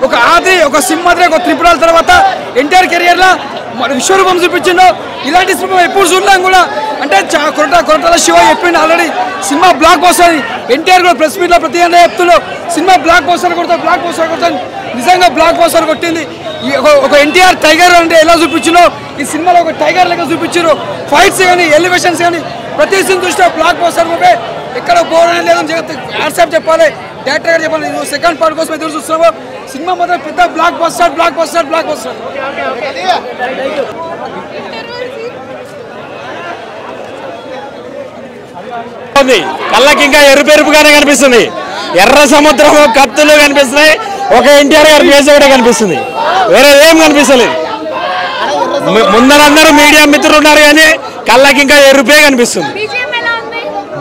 ఒక ఆది ఒక సింహాద్రి ఒక త్రిపురాల తర్వాత ఎన్టీఆర్ కెరియర్లో విశ్వరూపం చూపించిండు. ఇలాంటి సినిమా ఎప్పుడు చూడలేం కూడా. అంటే కొరటాల శివ చెప్పిండు ఆల్రెడీ సినిమా బ్లాక్ బస్టర్ అని. ఎన్టీఆర్ కూడా ప్రెస్ మీట్లో ప్రతి అన్న చెప్తున్నాడు సినిమా బ్లాక్ బస్టర్ కొడతా. నిజంగా బ్లాక్ బస్టర్ కొట్టింది. ఒక ఎన్టీఆర్ టైగర్ అంటే ఎలా చూపించినో ఈ సినిమాలో ఒక టైగర్ లెక్క చూపించారు. ఫైట్స్ కానీ ఎలివేషన్స్ కానీ ప్రతి సీన్ చూస్తే బ్లాక్ బస్టర్ మూవీ. ఎక్కడ బోర్ అనేది లేదని వాట్సాప్ చెప్పాలి, డైరెక్టర్ గారు చెప్పాలి. నువ్వు సెకండ్ పార్ట్ కోసం ఎదురు చూస్తున్నావు. సినిమా మాత్రం పెద్ద బ్లాక్ బస్టర్. కళ్ళకి ఇంకా ఎరుపెరుపుగానే కనిపిస్తుంది. ఎర్ర సముద్రం కత్తులు కనిపిస్తున్నాయి. ఒక ఎన్టీఆర్ గారి ఫేస్ ఒకటే కనిపిస్తుంది, వేరే ఏం కనిపిస్తలేదు. ముందరందరూ మీడియా మిత్రులు ఉన్నారు కానీ కళ్ళకి ఇంకా ఎరుపే కనిపిస్తుంది.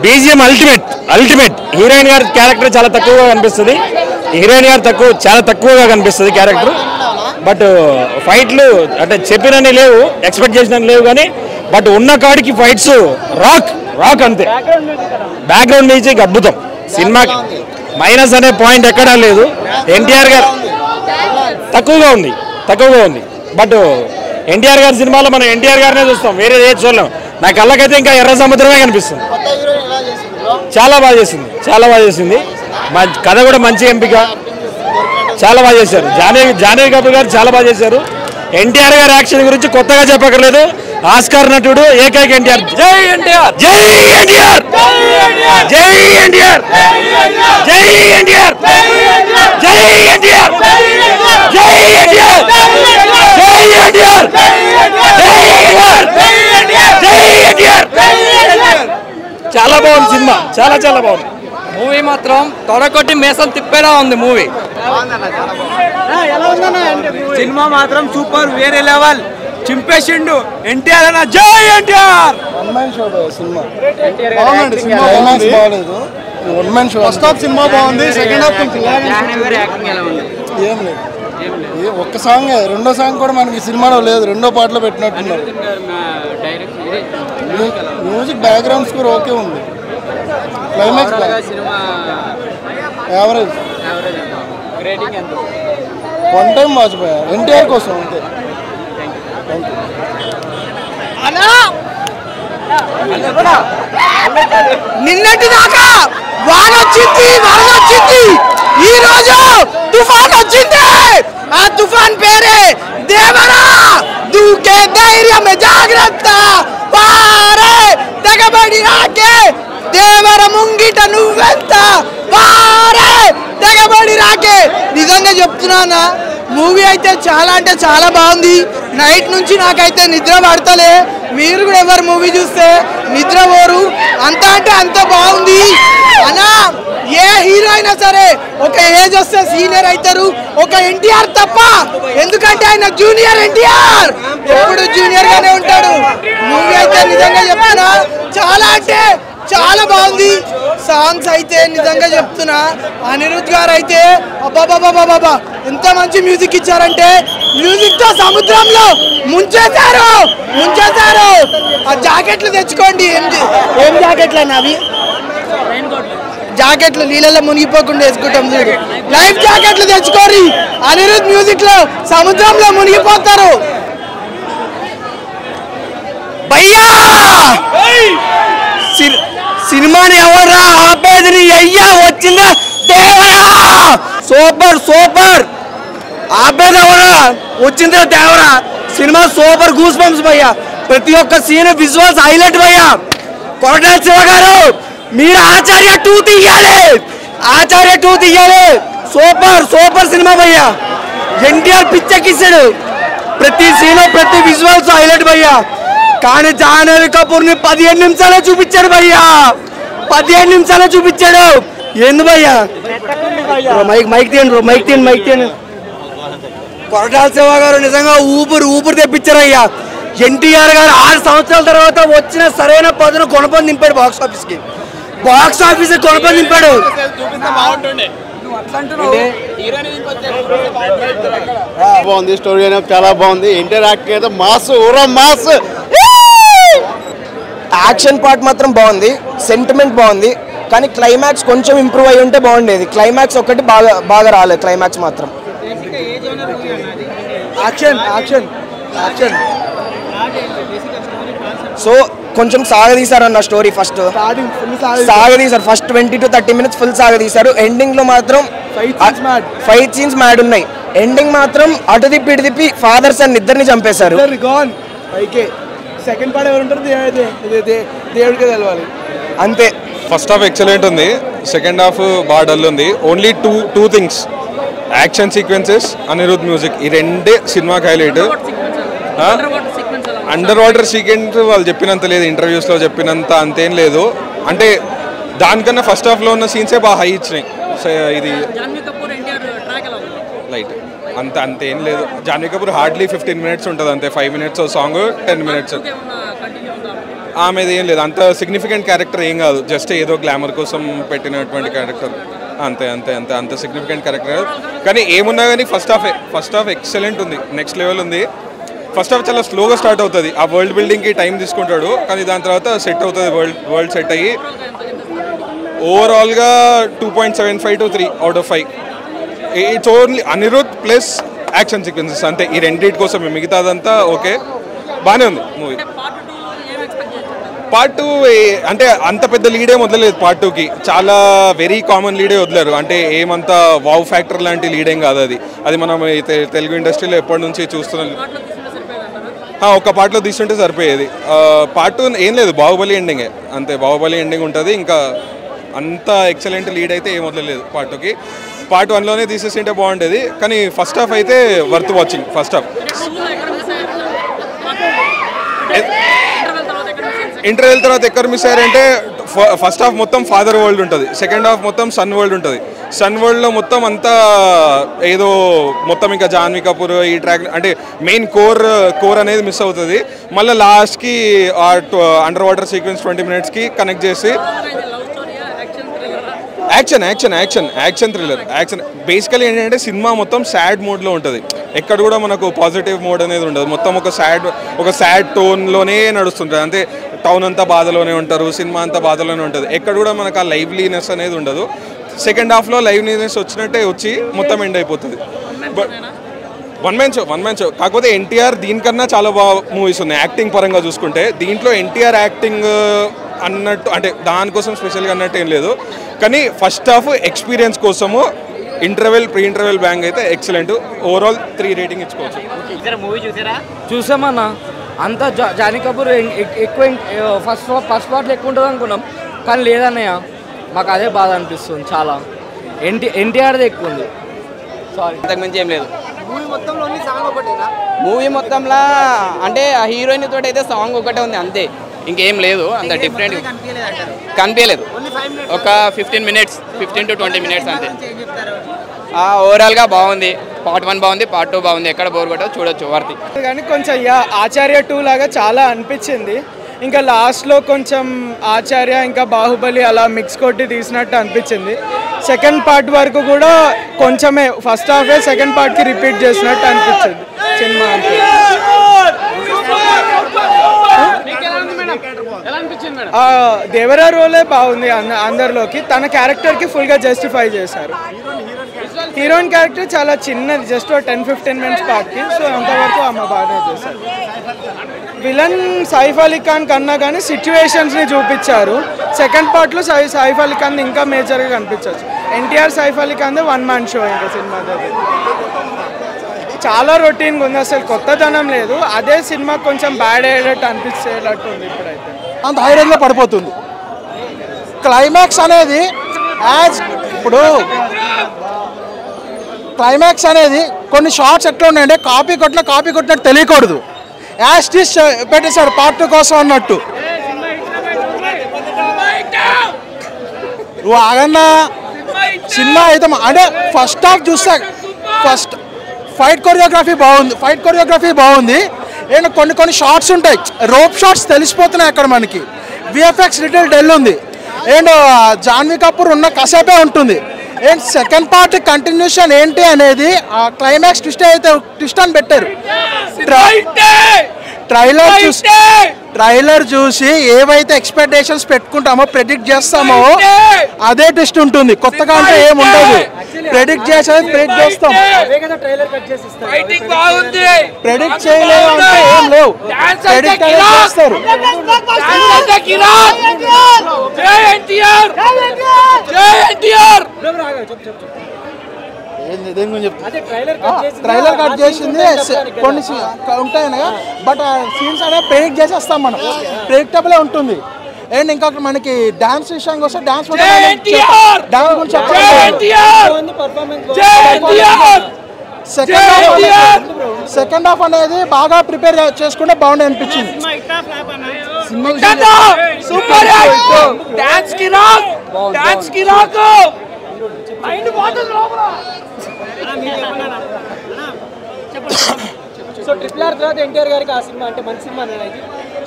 BGM ultimate. హీరోయిన్ గారి క్యారెక్టర్ చాలా తక్కువగా కనిపిస్తుంది. చాలా తక్కువగా కనిపిస్తుంది క్యారెక్టర్. బట్ ఫైట్లు అంటే చెప్పినని లేవు, ఎక్స్పెక్ట్ చేసినని లేవు కానీ బట్ ఉన్న కాడికి ఫైట్స్ రాక్ అంతే. బ్యాక్గ్రౌండ్ మ్యూజిక్ అద్భుతం. సినిమాకి మైనస్ అనే పాయింట్ ఎక్కడా లేదు. ఎన్టీఆర్ గారు తక్కువగా ఉంది. బట్ ఎన్టీఆర్ గారి సినిమాలో మనం ఎన్టీఆర్ గారినే చూస్తాం, వేరే ఏది చూడలేం. నా కళ్ళకైతే ఇంకా ఎర్ర సముద్రమే కనిపిస్తుంది. చాలా బాగా చేసింది. కథ కూడా మంచి ఎంపిక, చాలా బాగా చేశారు. జానవి కపూర్ గారు చాలా బాగా చేశారు. ఎన్టీఆర్ గారి యాక్షన్ గురించి కొత్తగా చెప్పక్కర్లేదు. ఆస్కార్ నటుడు ఏకైక ఎన్టీఆర్. జై ఎన్టీఆర్. చాలా బాగుంది సినిమా, చాలా బాగుంది. మూవీ మాత్రం తొడకొట్టి మేసం తిప్పేలా ఉంది మూవీ. సినిమా మాత్రం సూపర్, వేరే లెవెల్. చింపేసిండు ఎన్టీఆర్ అన్న. జై ఎన్టీఆర్. ఫస్ట్ హాఫ్ సినిమా బాగుంది, సెకండ్ హాఫ్ ఏం లేదు. ఒక్క సాంగ్, రెండో సాంగ్ కూడా మనకి సినిమాలో లేదు, రెండో పాటలో పెట్టినట్టున్నారు. మ్యూజిక్ బ్యాక్గ్రౌండ్ స్కోర్ ఓకే ఉంది. Climax average. వన్ టైం వాచిపోయా ఎన్టీఆర్ కోసం అంతే. నిన్నటి దాకా వాన వచ్చింది, ఈ రోజు తుఫాన్ వచ్చింది. ఆ తుఫాన్ పేరే దేవరా. దూకే ధైర్యం జాగ్రత్త, వారే తెగబడి రాకే దేవర ముంగిట నువ్వెంత, వారే తెగబడి రాకే. నిజంగా చెప్తున్నానా, మూవీ అయితే చాలా అంటే చాలా బాగుంది. నైట్ నుంచి నాకైతే నిద్ర పడతలే. మీరు కూడా ఎవరు మూవీ చూస్తే నిద్ర పోరు, అంత అంటే అంత బాగుంది అన్నా. ఏ హీరో అయినా సరే ఒక ఏజ్ వస్తే సీనియర్ అవుతారు, ఒక ఎన్టీఆర్ తప్ప. ఎందుకంటే ఆయన జూనియర్ ఎన్టీఆర్, ఎప్పుడు జూనియర్ గానే ఉంటాడు. మూవీ అయితే నిజంగా చెప్తున్నా చాలా అంటే చాలా బాగుంది. సాంగ్స్ అయితే నిజంగా చెప్తున్నా, అనిరుద్ధ్ గారు అయితే అబ్బాబాబాబాబా ఎంత మంచి మ్యూజిక్ ఇచ్చారంటే, మ్యూజిక్ తో సముద్రంలో ముంచేశారు. ఆ జాకెట్లు తెచ్చుకోండి. ఏం జాకెట్లు అన్న అవి? జాకెట్లు నీళ్ళలో మునిగిపోకుండా వేసుకుంటాం చూడు, లైఫ్ జాకెట్లు తెచ్చుకోరి. అనిరుద్ధ్ మ్యూజిక్ లో సముద్రంలో మునిగిపోతారు. భయ్యా సినిమాని ఎవరా ఆపేది? నీ అయ్యా వచ్చిందా దేవరా. సూపర్ ఆపేది ఎవరా? వచ్చిందా Devara. Cinema super, goose bumps భయ్యా. ప్రతి ఒక్క సీన్ విజువల్స్ హైలైట్ భయ్యా. కొరటాల శివ గారు మీరు ఆచార్య 2 తీయాలి. సూపర్ సినిమా భయ్యా. ఎన్టీఆర్ పిచ్చెక్కిస్తాడు. ప్రతి సీన్ ప్రతి విజువల్స్ హైలైట్ భయ్యా. కానీ జాహ్నవి కపూర్ ని 15 నిమిషాలే చూపించాడు భయ్యా. 15 నిమిషాలే చూపించాడు. ఏంది భయ్యా? మైక్ తీయండి. కొరటాల శివ గారు నిజంగా ఊపిరి తెప్పించారయ్యా. ఎన్టీఆర్ గారు 6 సంవత్సరాల తర్వాత వచ్చిన సరైన పదును కొనపని నింపాడు. Box office కొనపని నింపాడు. బాగుంది, స్టోరీ అనేది చాలా బాగుంది. ఎన్టీఆర్ యాక్టింగ్ అయితే మాస్. యాక్షన్ పార్ట్ మాత్రం బాగుంది, సెంటిమెంట్ బాగుంది. కానీ క్లైమాక్స్ కొంచెం ఇంప్రూవ్ అయ్యి ఉంటే బాగుండేది. క్లైమాక్స్ ఒకటి బాగా రాలేదు. క్లైమాక్స్ మాత్రం యాక్షన్ యాక్షన్ యాక్షన్. సో కొంచెం సాగదీశారన్న స్టోరీ ఫస్ట్ సాగదీశారు. ఫస్ట్ 20 to 30 minutes ఫుల్ సాగదీశారు. ఎండింగ్ లో మాత్రం ఫైట్ సీన్స్ మ్యాడ్ ఉన్నాయి. ఎండింగ్ మాత్రం అటు తిప్పి ఇటు తిప్పి ఫాదర్ సన్ ఇద్దరిని చంపేశారు. సెకండ్ పార్ట్ ఎవరు ఉంటారు దేవుడికే తెలవాలి అంతే. ఫస్ట్ హాఫ్ ఎక్సలెంట్ ఉంది, సెకండ్ హాఫ్ బాగా డల్ ఉంది. Only two things, action sequences, Anirudh music, ఈ రెండే సినిమాకి హైలైట్. అండర్ వాటర్ సీక్వెన్స్ వాళ్ళు చెప్పినంత లేదు, ఇంటర్వ్యూస్లో చెప్పినంత అంతేం లేదు. అంటే దానికన్నా ఫస్ట్ హాఫ్లో ఉన్న సీన్సే బాగా హై ఇచ్చినాయి. ఇది లైట్ అంతేం లేదు. జాన్వీ కపూర్ హార్డ్లీ 15 minutes ఉంటుంది అంతే. 5 minutes సాంగ్, 10 minutes. ఆమెది ఏం లేదు, అంత సిగ్నిఫికెంట్ క్యారెక్టర్ ఏం కాదు, జస్ట్ ఏదో గ్లామర్ కోసం పెట్టినటువంటి క్యారెక్టర్ అంతే అంతే అంతే. అంత సిగ్నిఫికెంట్ క్యారెక్టర్ కానీ ఏమున్నా కానీ ఫస్ట్ హాఫ్ ఎక్సలెంట్ ఉంది, నెక్స్ట్ లెవెల్ ఉంది. ఫస్ట్ హాఫ్ చాలా స్లోగా స్టార్ట్ అవుతుంది, ఆ వరల్డ్ బిల్డింగ్కి టైం తీసుకుంటాడు, కానీ దాని తర్వాత సెట్ అవుతుంది, వరల్డ్ సెట్ అయ్యి ఓవరాల్గా 2.75 to 3 out of 5. It's only Anirudh plus action sequences అంతే. ఈ రెండింటి కోసం మిగతాదంతా ఓకే, బాగానే ఉంది మూవీ. పార్ట్ 2 అంటే అంత పెద్ద లీడే వదలలేదు. పార్ట్ 2కి చాలా వెరీ కామన్ లీడే వదిలేరు, అంటే ఏమంతా వావ్ ఫ్యాక్టర్ లాంటి లీడేం కాదు అది. అది మనం తెలుగు ఇండస్ట్రీలో ఎప్పటి నుంచి చూస్తున్నాం. ఒక పార్ట్లో తీసుంటే సరిపోయేది. పార్ట్ 2 ఏం లేదు, బాహుబలి ఎండింగే అంతే. బాహుబలి ఎండింగ్ ఉంటుంది, ఇంకా అంత ఎక్సలెంట్ లీడ్ అయితే ఏం వదలలేదు పార్ట్ 2కి. పార్ట్ 1లోనే తీసేసింటే బాగుండేది, కానీ ఫస్ట్ హాఫ్ అయితే worth watching. First half interval తర్వాత ఎక్కడ మిస్ అయ్యారంటే, ఫస్ట్ హాఫ్ మొత్తం ఫాదర్ వరల్డ్ ఉంటుంది, సెకండ్ హాఫ్ మొత్తం సన్ వరల్డ్ ఉంటుంది. సన్ వరల్డ్లో మొత్తం అంతా ఏదో మొత్తం ఇంకా జాన్వీ కపూర్ ఈ ట్రాక్ అంటే మెయిన్ కోర్ అనేది మిస్ అవుతుంది. మళ్ళీ లాస్ట్కి అండర్ వాటర్ సీక్వెన్స్ 20 minutesకి కనెక్ట్ చేసి యాక్షన్ థ్రిల్లర్. బేసికలీ ఏంటంటే సినిమా మొత్తం సాడ్ మోడ్లో ఉంటుంది, ఎక్కడ కూడా మనకు పాజిటివ్ మోడ్ అనేది ఉండదు. మొత్తం ఒక సాడ్ టోన్లోనే నడుస్తుంటుంది, అంతే. టౌన్ అంతా బాధలోనే ఉంటారు, సినిమా అంతా బాధలోనే ఉంటుంది, ఎక్కడ కూడా మనకు ఆ లైవ్లీనెస్ అనేది ఉండదు. సెకండ్ హాఫ్లో లైవ్లీనెస్ వచ్చినట్టే వచ్చి మొత్తం ఎండ్ అయిపోతుంది. బట్ వన్ మ్యాన్ షో కాకపోతే ఎన్టీఆర్ దీనికన్నా చాలా బాగా మూవీస్ ఉన్నాయి యాక్టింగ్ పరంగా చూసుకుంటే. దీంట్లో ఎన్టీఆర్ యాక్టింగ్ అన్నట్టు అంటే దానికోసం స్పెషల్గా అన్నట్టు ఏం లేదు, కానీ ఫస్ట్ హాఫ్ ఎక్స్పీరియన్స్ కోసము ప్రీ ఇంటర్వెల్ బ్యాంగ్ అయితే ఎక్సలెంట్. ఓవరాల్ 3 రేటింగ్ ఇచ్చుకోవచ్చు. చూసామన్నా అంతా జాన్వీ కపూర్ ఎక్కువ ఫస్ట్ పార్ట్లో ఎక్కువ ఉంటుంది అనుకున్నాం, కానీ లేదన్నయ్య మాకు అదే బాధ అనిపిస్తుంది చాలా. ఎన్టీఆర్ది ఎక్కువ ఉంది, సారీ అంతకుమించి ఏం లేదు. మూవీ మొత్తంలో అంటే ఆ హీరోయిన్ తోటి అయితే సాంగ్ ఒకటే ఉంది అంతే, ఇంకేం లేదు. అంత డిఫరెంట్ కనిపించలేదు. ఒక 15 to 20 minutes అంతే. ఓవరాల్గా బాగుంది. పార్ట్ 1 బాగుంది, పార్ట్ 2 బాగుంది, ఎక్కడ బోర్ కొట్టో చూడొచ్చు వర్తి. కానీ కొంచెం ఆచార్య 2 లాగా చాలా అనిపించింది. ఇంకా లాస్ట్లో కొంచెం ఆచార్య ఇంకా బాహుబలి అలా మిక్స్ కొట్టి తీసినట్టు అనిపించింది. సెకండ్ పార్ట్ వరకు కూడా కొంచెమే, ఫస్ట్ హాఫే సెకండ్ పార్ట్కి రిపీట్ చేసినట్టు అనిపించింది సినిమా. దేవరా రోలే బాగుంది అందరిలోకి, తన క్యారెక్టర్కి ఫుల్గా జస్టిఫై చేశారు. హీరోయిన్ క్యారెక్టర్ చాలా చిన్నది, జస్ట్ 10-15 minutes పార్ట్కి, సో అంతవరకు ఆమె బాగానే చేశారు. విలన్ సైఫ్ అలీ ఖాన్ కన్నా కానీ సిచ్యువేషన్స్ని చూపించారు. సెకండ్ పార్ట్లో సైఫ్ అలీ ఖాన్ ఇంకా మేజర్గా కనిపించవచ్చు. ఎన్టీఆర్ సైఫ్ అలీ ఖాన్ 1 man show ఇంకా సినిమా దగ్గర చాలా రొటీన్గా ఉంది, అసలు కొత్తదనం లేదు. అదే సినిమా కొంచెం బ్యాడ్ అయ్యేటట్టు అనిపించేటట్టు ఉంది ఇప్పుడైతే. అంత హై రేంజ్లో పడిపోతుంది. క్లైమాక్స్ అనేది క్లైమాక్స్ అనేది కొన్ని షార్ట్స్ ఎట్లా ఉన్నాయంటే కాపీ కొట్టినట్టు తెలియకూడదు, యాజ్ టీస్ పెట్టేశారు పార్ట్ 2 కోసం అన్నట్టు. నువ్వు ఆగన్నా సినిమా అయితే అంటే ఫస్ట్ హాఫ్ చూస్తే ఫస్ట్ ఫైట్ కొరియోగ్రఫీ బాగుంది. అండ్ కొన్ని షార్ట్స్ ఉంటాయి, రోప్ షార్ట్స్ తెలిసిపోతున్నాయి అక్కడ మనకి. విఎఫ్ఎక్స్ లిటిల్ డెల్ ఉంది. అండ్ జాన్వీ కపూర్ ఉన్న కసేపే ఉంటుంది. అండ్ సెకండ్ పార్ట్ కంటిన్యూషన్ ఏంటి అనేది ఆ క్లైమాక్స్ ట్విస్ట్ అని పెట్టారు. ట్రైలర్ చూసి ఏవైతే ఎక్స్పెక్టేషన్స్ పెట్టుకుంటామో ప్రెడిక్ట్ చేస్తామో అదే ట్విస్ట్ ఉంటుంది. కొత్తగా అంటే ఏం ఉండదు. ప్రెడిక్ట్ చేసేది ప్రెడిక్ట్ చేస్తాం. ప్రెడిక్ట్ చేయలేదు అంటే ఏం లేవు. ప్రెడిక్ట్ అనేది చేస్తారు. ట్రైలర్ కట్ చేసింది కొన్ని ఉంటాయి బట్ సీన్స్ అనేది ప్రెడిక్ట్ చేసేస్తాం మనం. ప్రెడిక్టబులే ఉంటుంది. అండ్ ఇంకా మనకి డాన్స్ విషయానికి వస్తే డాన్స్ గురించి సెకండ్ హాఫ్ అనేది బాగా ప్రిపేర్ చేసుకుంటే బాగుండే అనిపించింది.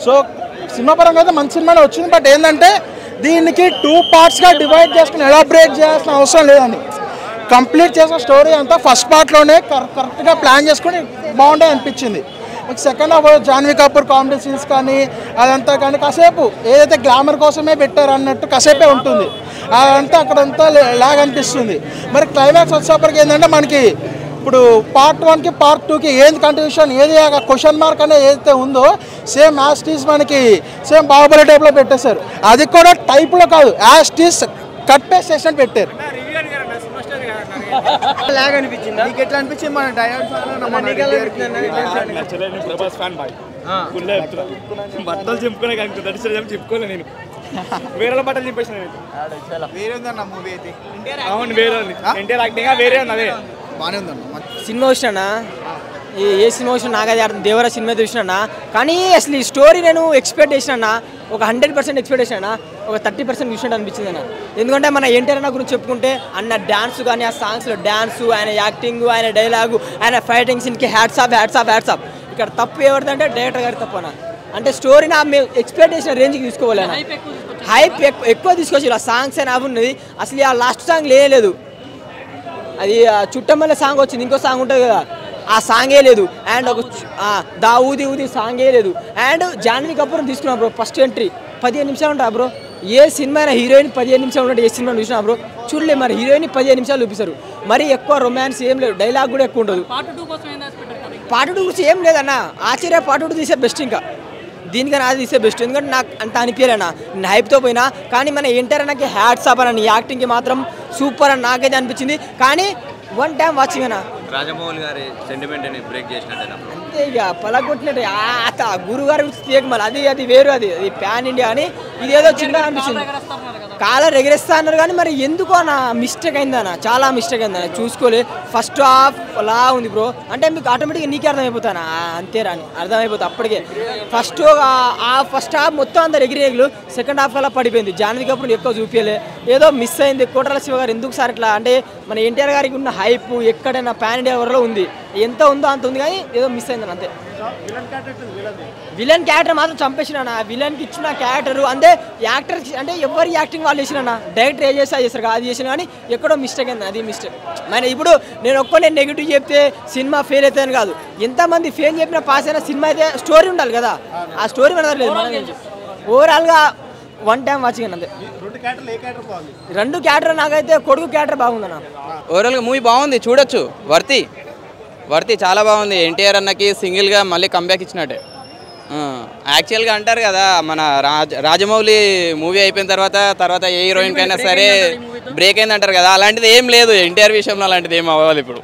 సో సినిమా పరంగా అయితే మంచి సినిమానే వచ్చింది. బట్ ఏంటంటే దీనికి 2 పార్ట్స్గా డివైడ్ చేసుకుని ఎలాబరేట్ చేయాల్సిన అవసరం లేదండి. కంప్లీట్ చేసిన స్టోరీ అంతా ఫస్ట్ పార్ట్లోనే కరెక్ట్గా ప్లాన్ చేసుకుని బాగుండే అనిపించింది. Second half Janhvi Kapoor comedy scenes కానీ అదంతా కానీ కాసేపు ఏదైతే గ్లామర్ కోసమే పెట్టారు అన్నట్టు కాసేపే ఉంటుంది. అదంతా అక్కడంతా లాగ్ అనిపిస్తుంది. మరి క్లైమాక్స్ వచ్చేప్పటికి ఏంటంటే మనకి ఇప్పుడు పార్ట్ 1కి పార్ట్ 2కి ఏది కంటిన్యూషన్ ఏది క్వశ్చన్ మార్క్ అనేది ఏదైతే ఉందో సేమ్ యాస్టీస్ మనకి సేమ్ బాహుబలి టైప్లో పెట్టేశారు. అది కూడా టైప్లో కాదు, యాస్టీస్ కట్ పేస్ట్ చేసి పెట్టారు. లాగ్ అనిపించింది. నీకు ఎట్లా అనిపించింది? మన బట్టలు చెప్పుకునే చెప్పుకోలే నేను. వేరే బట్టలు చెప్పేసిన వేరే ఉందన్న మూవీ అయితే. అవును వేరే ఉంది. ఎన్టీఆర్ యాక్టింగ్ వేరే ఉంది. అదే బాగానే ఉందన్న. సినిమా వచ్చినా ఏ సినిమా వచ్చినా నాకైతే అర్థం. దేవరా సినిమా చూసినా కానీ అసలు ఈ స్టోరీ నేను ఎక్స్పెక్ట్ చేసినా ఒక 100% ఎక్స్పెక్ట్ చేసినా ఒక 30% చూసినట్టు అనిపించింది అన్న. ఎందుకంటే మన ఎన్టీఆర్ అన్న గురించి చెప్పుకుంటే అన్న డ్యాన్స్ కానీ ఆ సాంగ్స్లో డ్యాన్సు, ఆయన యాక్టింగ్, ఆయన డైలాగు, ఆయన ఫైటింగ్ సీన్కి హ్యాట్స్ ఆఫ్. ఇక్కడ తప్పు ఎవరిదంటే డైరెక్టర్ గారి తప్పు అన్న. అంటే స్టోరీ నా మేము ఎక్స్పెక్ట్ చేసిన రేంజ్కి తీసుకోవాలి అన్న. హైప్ ఎక్కువ తీసుకొచ్చి ఆ సాంగ్స్ అయినా ఉన్నది. అసలు ఆ లాస్ట్ సాంగ్ లేదు. అది చుట్టమల్ల సాంగ్ వచ్చింది, ఇంకో సాంగ్ ఉంటుంది కదా, ఆ సాంగే లేదు. అండ్ ఒక దా ఊది సాంగే లేదు. అండ్ జాన్వీ కపూర్ తీసుకున్నా బ్రో. ఫస్ట్ ఎంట్రీ 15 నిమిషాలు ఉంటా బ్రో. ఏ సినిమా అయినా హీరోయిన్ 15 నిమిషాలు ఉన్నట్టు ఏ సినిమా చూసినా బ్రో చూడలే. మరి హీరోయిన్ 15 నిమిషాలు చూపిస్తారు. మరి ఎక్కువ రొమాన్స్ ఏం లేదు, డైలాగ్ కూడా ఎక్కువ ఉండదు. పార్ట్ 2 గురించి ఏం లేదన్న. ఆశ్చర్య పార్ట్ 2 తీసే బెస్ట్. ఇంకా దీనికన్నా అది తీసే బెస్ట్. ఎందుకంటే నాకు అంత అనిపించలేనా, నేను హైప్తో పోయినా. కానీ మన ఎన్టీఆర్ నాకు హ్యాట్స్ ఆఫ్ అన్న. నీ యాక్టింగ్కి మాత్రం సూపర్ అని నాకైతే అనిపించింది. కానీ 1 టైం వాచింగ్ అన్న. రాజమౌళి గారి సెంటిమెంట్ బ్రేక్ చేసినట్టు అంతే ఇక పలగొట్టినట్టు. గురువు గారి గురించి తీయక మళ్ళీ అది వేరు. అది ప్యాన్ ఇండియా అని ఇదేదో చిన్నగా అనిపించింది. కాలర్ ఎగరేస్తా అన్నారు కానీ మరి ఎందుకో నా మిస్టేక్ అయిందన్న. చాలా మిస్టేక్ అయిందన్న. చూసుకోలే. ఫస్ట్ హాఫ్ అలా ఉంది బ్రో. అంటే మీకు ఆటోమేటిక్గా నీకే అర్థమైపోతానా అంతేరా అని అర్థమైపోతుంది అప్పటికే. ఫస్ట్ హాఫ్ మొత్తం అందరు ఎగిరేగులు. సెకండ్ హాఫ్ అలా పడిపోయింది. జాన్వీ కపూర్ ఎక్కువ చూపించలే. ఏదో మిస్ అయింది. కోటల శివ గారు ఎందుకు సార్ ఇట్లా అంటే మన ఎన్టీఆర్ గారికి ఉన్న హైప్ ఎక్కడైనా పాన్ ఇండియా వరలో ఉంది. ఎంత ఉందో అంత ఉంది కానీ ఏదో మిస్ అయిందని అంతే. విలన్ క్యారెక్టర్ మాత్రం చంపేసిన. విలన్కి ఇచ్చిన క్యారెక్టర్ అంతే. యాక్టర్ అంటే ఎవరి యాక్టింగ్ వాళ్ళు చేసిన డైరెక్టర్ ఏ చేస్తారు అది చేసిన కానీ ఎక్కడో మిస్టేక్ అయింది. అది మిస్టేక్. మన ఇప్పుడు నేను నెగిటివ్ చెప్తే సినిమా ఫెయిల్ అవుతుందని కాదు. ఎంతమంది ఫెయిల్ చెప్పినా పాస్ అయినా సినిమా అయితే స్టోరీ ఉండాలి కదా. ఆ స్టోరీ మన లేదు. ఓవరాల్గా 1 టైం వాచింగ్ అంతే. 2 క్యారెక్టర్ నాకైతే కొడుకు క్యారెక్టర్ బాగుందన్న. ఓవరాల్గా మూవీ బాగుంది, చూడొచ్చు. వర్తి చాలా బాగుంది. ఎన్టీఆర్ అన్నకి సింగిల్గా మళ్ళీ కంబ్యాక్ ఇచ్చినట్టే. యాక్చువల్గా అంటారు కదా మన రాజమౌళి మూవీ అయిపోయిన తర్వాత ఏ హీరోయిన్కి అయినా సరే బ్రేక్ అయింది అంటారు కదా. అలాంటిది ఏం లేదు ఎన్టీఆర్ విషయంలో. అలాంటిది ఏం అవ్వాలి. ఇప్పుడు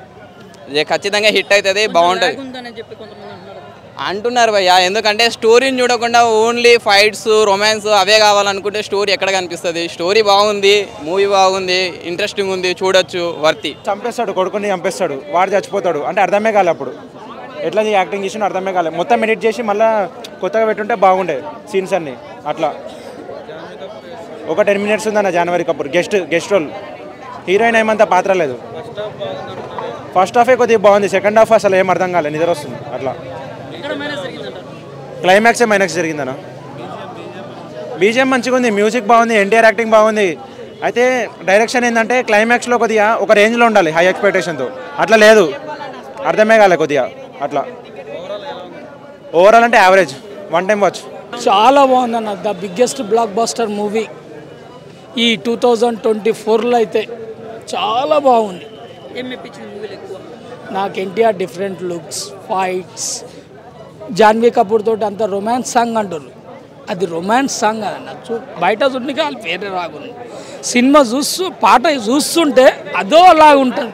ఖచ్చితంగా హిట్ అవుతుంది, బాగుంటుంది అంటున్నారు భయ్య. ఎందుకంటే స్టోరీని చూడకుండా ఓన్లీ ఫైట్స్, రొమాన్స్ అవే కావాలనుకుంటే స్టోరీ ఎక్కడ కనిపిస్తుంది? స్టోరీ బాగుంది, మూవీ బాగుంది, ఇంట్రెస్టింగ్ ఉంది, చూడొచ్చు. వర్తి చంపేస్తాడు, కొడుకుని చంపేస్తాడు, వాడు చచ్చిపోతాడు. అంటే అర్థమే కాలే. అప్పుడు ఎట్లా యాక్టింగ్ చేసినా అర్థమే కాలేదు. మొత్తం ఎడిట్ చేసి మళ్ళీ కొత్తగా పెట్టుంటే బాగుండే సీన్స్ అన్ని. అట్లా ఒక 10 మినిట్స్ ఉందన్న Janhvi Kapoor guest role. Heroine ఏమంతా పాత్ర లేదు. ఫస్ట్ హాఫే కొద్దిగా బాగుంది. సెకండ్ హాఫ్ అసలు ఏం అర్థం కాలేదు, నిద్ర వస్తుంది. అట్లా క్లైమాక్సే మైనక్స్ జరిగిందన్న. బీజిఎం మంచిగా ఉంది, మ్యూజిక్ బాగుంది, ఎన్టీఆర్ యాక్టింగ్ బాగుంది. అయితే డైరెక్షన్ ఏంటంటే క్లైమాక్స్లో కొద్దిగా ఒక రేంజ్లో ఉండాలి హై ఎక్స్పెక్టేషన్తో, అట్లా లేదు, అర్థమే కాలే కొద్దిగా అట్లా. ఓవరాల్ అంటే యావరేజ్, వన్ టైం వాచ్. చాలా బాగుందన్న, the biggest block buster movie ఈ 2024లో అయితే చాలా బాగుంది. నాకు NTR different looks, fights, Janhvi Kapoor తోటి అంత రొమాన్స్ సాంగ్ అంటారు, అది రొమాన్స్ సాంగ్ అన్న. బయట చూడడానికి వాళ్ళు వేరే రాగుంది, సినిమా పాట చూస్తుంటే అదో అలాగా ఉంటుంది.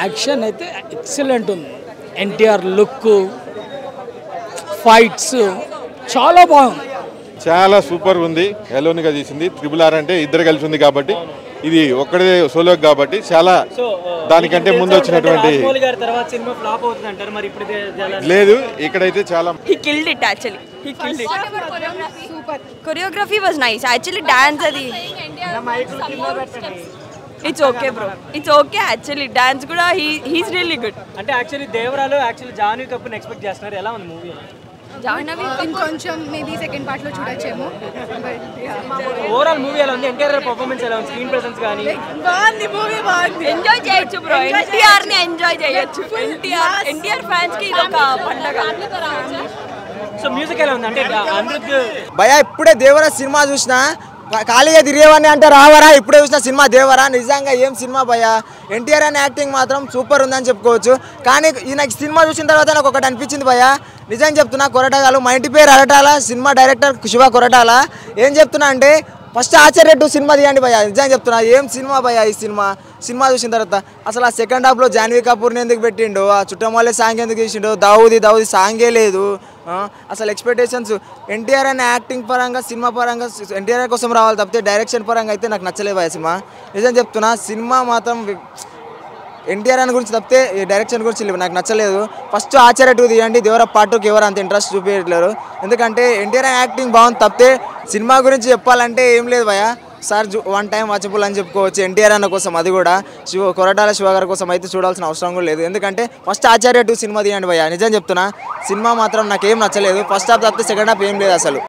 యాక్షన్ అయితే ఎక్సలెంట్ ఉంది, ఎన్టీఆర్ లుక్, ఫైట్స్ చాలా బాగుంది. చాలా సూపర్ ఉంది. ఎలోనిగా తీసింది. RRR అంటే ఇద్దరు కలిసి ఉంది కాబట్టి, ఇది ఒక్కడే సోలో కాబట్టి చాలా దానికంటే ముందు వచ్చినటువంటి లేదు. ఇక్కడైతే చాలా choreography was nice actually. Dance అది it's okay bro, it's okay actually. Dance కూడా హీస్ రియల్లీ గుడ్. అంటే యాక్చువల్లీ దేవరాలో యాక్చువల్లీ జాన్వీ కపూర్ని ఎక్స్పెక్ట్ చేస్తున్నారు, ఎలా ఉంది మూవీ? జాహ్నవి ఇంకొంచెం మేబీ సెకండ్ పార్ట్ లో చూడొచ్చేమో. ఓవరాల్ మూవీ ఎలా ఉంది? ఎన్టీఆర్ పర్ఫార్మెన్స్ ఎలా ఉంది? స్క్రీన్ ప్రెసెన్స్ కానీ బాగుంది, మూవీ బాగుంది. ఎంజాయ్ చేయొచ్చు బ్రో, ఎన్టీఆర్ ని ఎంజాయ్ చేయొచ్చు. ఎన్టీఆర్ ఫ్యాన్స్ కి ఇది ఒక పండగ. సో మ్యూజిక్ ఎలా ఉంది? అంటే భయ ఇప్పుడే దేవరా సినిమా చూసినా, ఖాళీగా తిరిగేవాడిని అంటే రావరా, ఇప్పుడే చూసిన సినిమా దేవరా. నిజంగా ఏం సినిమా భయ. ఎన్టీఆర్ అని యాక్టింగ్ మాత్రం సూపర్ ఉందని చెప్పుకోవచ్చు. కానీ నాకు సినిమా చూసిన తర్వాత నాకు ఒకటి అనిపించింది భయ, నిజంగా చెప్తున్నా. కొరటాలు, మా ఇంటి పేరు అరటాల, సినిమా డైరెక్టర్ శివ కొరటాల. ఏం చెప్తున్నా అంటే ఫస్ట్ ఆచార్య 2 సినిమా తీయండి భయ, నిజంగా చెప్తున్నా. ఏం సినిమా భయ ఈ సినిమా చూసిన తర్వాత. అసలు ఆ సెకండ్ హాఫ్లో జాన్వీ కపూర్ని ఎందుకు పెట్టిండు, ఆ చుట్టం వాళ్ళే సాంగ్ ఎందుకు తీసిండు, దావుది సాంగే లేదు. అసలు ఎక్స్పెక్టేషన్స్ ఎన్టీఆర్ అనే యాక్టింగ్ పరంగా, సినిమా పరంగా ఎన్టీఆర్ కోసం రావాలి తప్పితే డైరెక్షన్ పరంగా అయితే నాకు నచ్చలేదు భయ సినిమా, నిజం చెప్తున్నా. సినిమా మాత్రం ఎన్టీఆర్ అని గురించి తప్పితే డైరెక్షన్ గురించి నాకు నచ్చలేదు. ఫస్ట్ ఆచార్య 2 తీయండి, దేవరా పార్ట్ 2కి ఎవరు అంత ఇంట్రెస్ట్ చూపించట్లేరు. ఎందుకంటే ఎన్టీఆర్ యాక్టింగ్ బాగుంది తప్పితే సినిమా గురించి చెప్పాలంటే ఏం లేదు భయ. సార్ వన్ టైం వాచబుల్ అని చెప్పుకోవచ్చు ఎన్టీఆర్ అన్న కోసం, అది కూడా కొరటాల శివ గారి కోసం అయితే చూడాల్సిన అవసరం కూడా లేదు. ఎందుకంటే ఫస్ట్ ఆచార్య 2 సినిమా తీయండి భయ, నిజం చెప్తున్నా. సినిమా మాత్రం నాకేం నచ్చలేదు, ఫస్ట్ హాఫ్ తప్పితే సెకండ్ హాఫ్ ఏం లేదు అసలు.